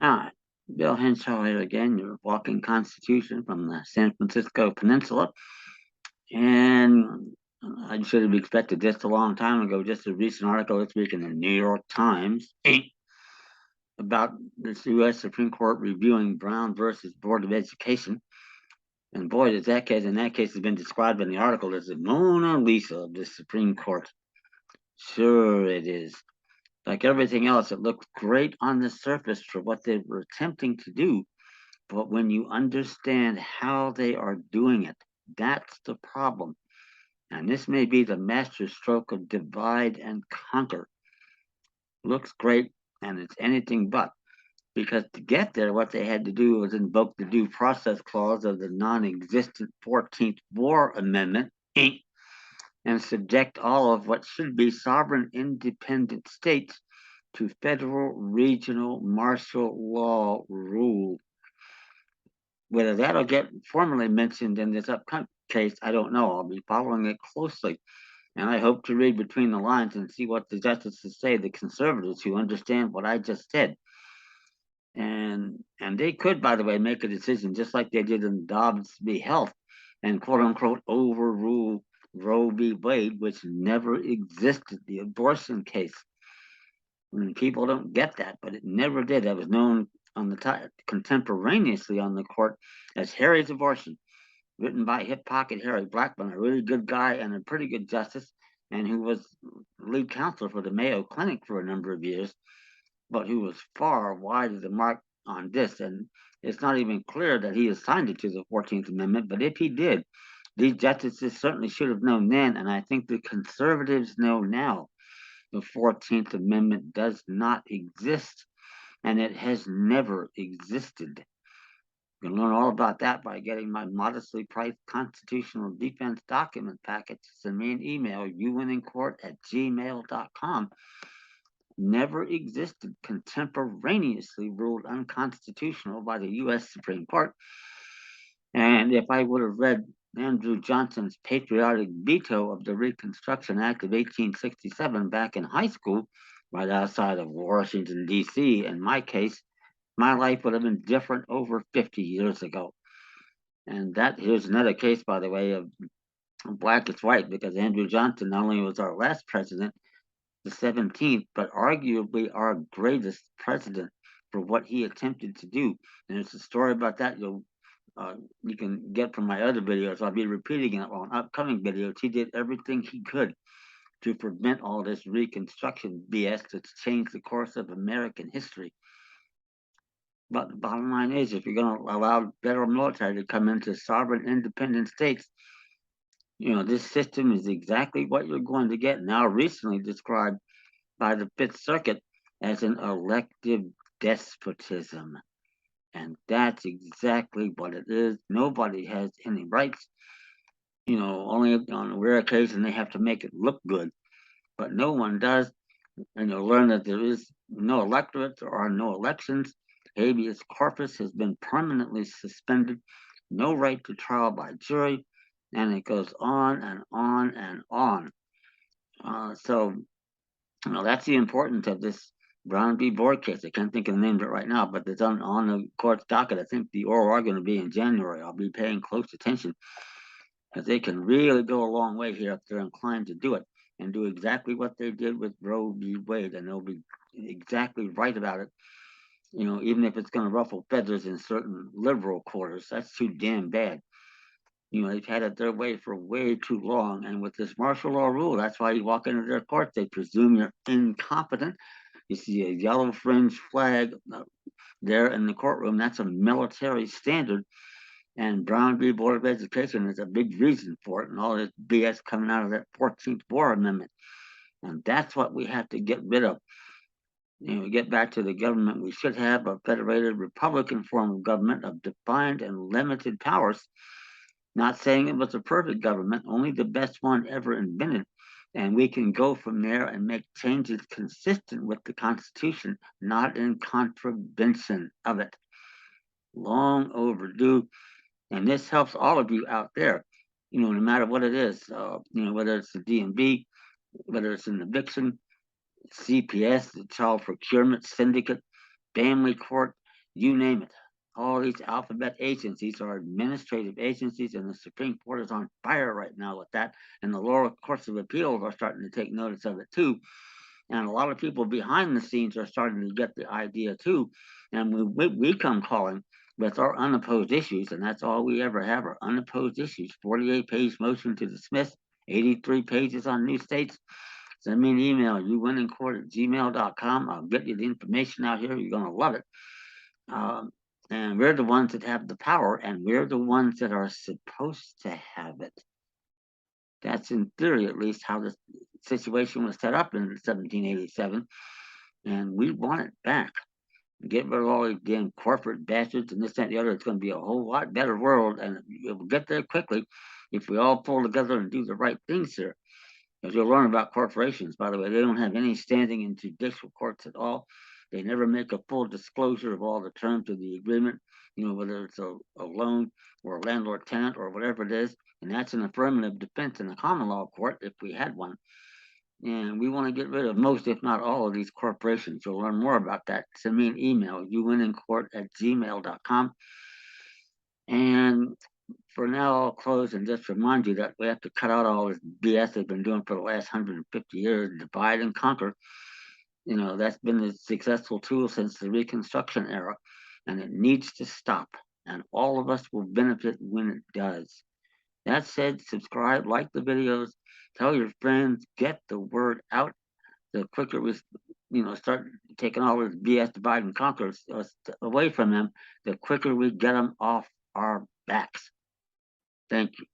Hi, Bill Henshaw here again, your walking constitution from the San Francisco Peninsula. And I should have expected just a long time ago, just a recent article this week in the New York Times about this U.S. Supreme Court reviewing Brown versus Board of Education. And boy, does that case, in that case, has been described in the article as the Mona Lisa of the Supreme Court. Sure, it is. Like everything else, it looks great on the surface for what they were attempting to do. But when you understand how they are doing it, that's the problem. And this may be the master stroke of divide and conquer. Looks great, and it's anything but. Because to get there, what they had to do was invoke the due process clause of the non existent 14th War Amendment, Inc., and subject all of what should be sovereign independent states to federal regional martial law rule. Whether that'll get formally mentioned in this upcoming case, I don't know. I'll be following it closely, and I hope to read between the lines and see what the justices say, the conservatives who understand what I just said. And they could, by the way, make a decision just like they did in Dobbs v. Health and quote unquote overrule Roe v. Wade, which never existed, the abortion case. I mean, people don't get that, but it never did. That was known on the contemporaneously on the court as Harry's Abortion, written by hip pocket Harry Blackman, a really good guy and a pretty good justice, and who was lead counselor for the Mayo Clinic for a number of years, but who was far wide of the mark on this. And it's not even clear that he assigned it to the 14th Amendment, but if he did, these justices certainly should have known then, and I think the conservatives know now. The 14th Amendment does not exist, and it has never existed. You can learn all about that by getting my modestly priced constitutional defense document package. Send me an email, youwinnincourt@gmail.com. Never existed, contemporaneously ruled unconstitutional by the U.S. Supreme Court. And if I would have read Andrew Johnson's patriotic veto of the Reconstruction Act of 1867 back in high school, right outside of Washington, D.C., in my case, my life would have been different over 50 years ago. And that here's another case, by the way, of black is white, because Andrew Johnson not only was our last president, the 17th, but arguably our greatest president for what he attempted to do. And there's a story about that you can get from my other videos. I'll be repeating it on upcoming videos. He did everything he could to prevent all this Reconstruction BS that's changed the course of American history. But the bottom line is, if you're going to allow federal military to come into sovereign independent states, this system is exactly what you're going to get, now recently described by the Fifth Circuit as an elective despotism. And that's exactly what it is. Nobody has any rights. Only on a rare occasion they have to make it look good, but no one does. And you'll learn that there is no electorate, there are no elections. Habeas corpus has been permanently suspended, no right to trial by jury, and it goes on and on and on. So that's the importance of this Brown v. Board case. I can't think of the name of it right now, but it's on the court's docket. I think the oral argument will be in January. I'll be paying close attention because they can really go a long way here if they're inclined to do it and do exactly what they did with Roe v. Wade, and they'll be exactly right about it. Even if it's going to ruffle feathers in certain liberal quarters, that's too damn bad. They've had it their way for way too long. And with this martial law rule, that's why you walk into their court, they presume you're incompetent. You see a yellow fringe flag there in the courtroom. That's a military standard. And Brown v. Board of Education is a big reason for it, and all this BS coming out of that 14th War Amendment. And that's what we have to get rid of. Get back to the government we should have, a federated Republican form of government of defined and limited powers. Not saying it was a perfect government, only the best one ever invented. And we can go from there and make changes consistent with the Constitution, not in contravention of it. Long overdue. And this helps all of you out there, no matter what it is, whether it's the DMV, whether it's an eviction, CPS, the Child Procurement Syndicate, family court, you name it. All these alphabet agencies are administrative agencies, and the Supreme Court is on fire right now with that. And the lower courts of appeals are starting to take notice of it too. And a lot of people behind the scenes are starting to get the idea too. And we come calling with our unopposed issues, and that's all we ever have are unopposed issues. 48-page motion to dismiss, 83 pages on new states. Send me an email, youwinnincourt@gmail.com. I'll get you the information out here. You're going to love it. Um, and we're the ones that have the power, and we're the ones that are supposed to have it. That's in theory, at least, how the situation was set up in 1787, and we want it back. Get rid of all these damn corporate bastards and this, that, and the other. It's going to be a whole lot better world, and it will get there quickly if we all pull together and do the right things here. As you'll learn about corporations, by the way, they don't have any standing in judicial courts at all. They never make a full disclosure of all the terms of the agreement, whether it's a loan or a landlord tenant or whatever it is. And that's an affirmative defense in the common law court if we had one. And we want to get rid of most, if not all, of these corporations. You'll learn more about that. Send me an email, youwinnincourt@gmail.com. And for now, I'll close and just remind you that we have to cut out all this BS they've been doing for the last 150 years, divide and conquer. That's been a successful tool since the Reconstruction era, and it needs to stop. And all of us will benefit when it does. That said, subscribe, like the videos, tell your friends, get the word out. The quicker we, start taking all this BS divide and conquer away from them, the quicker we get them off our backs. Thank you.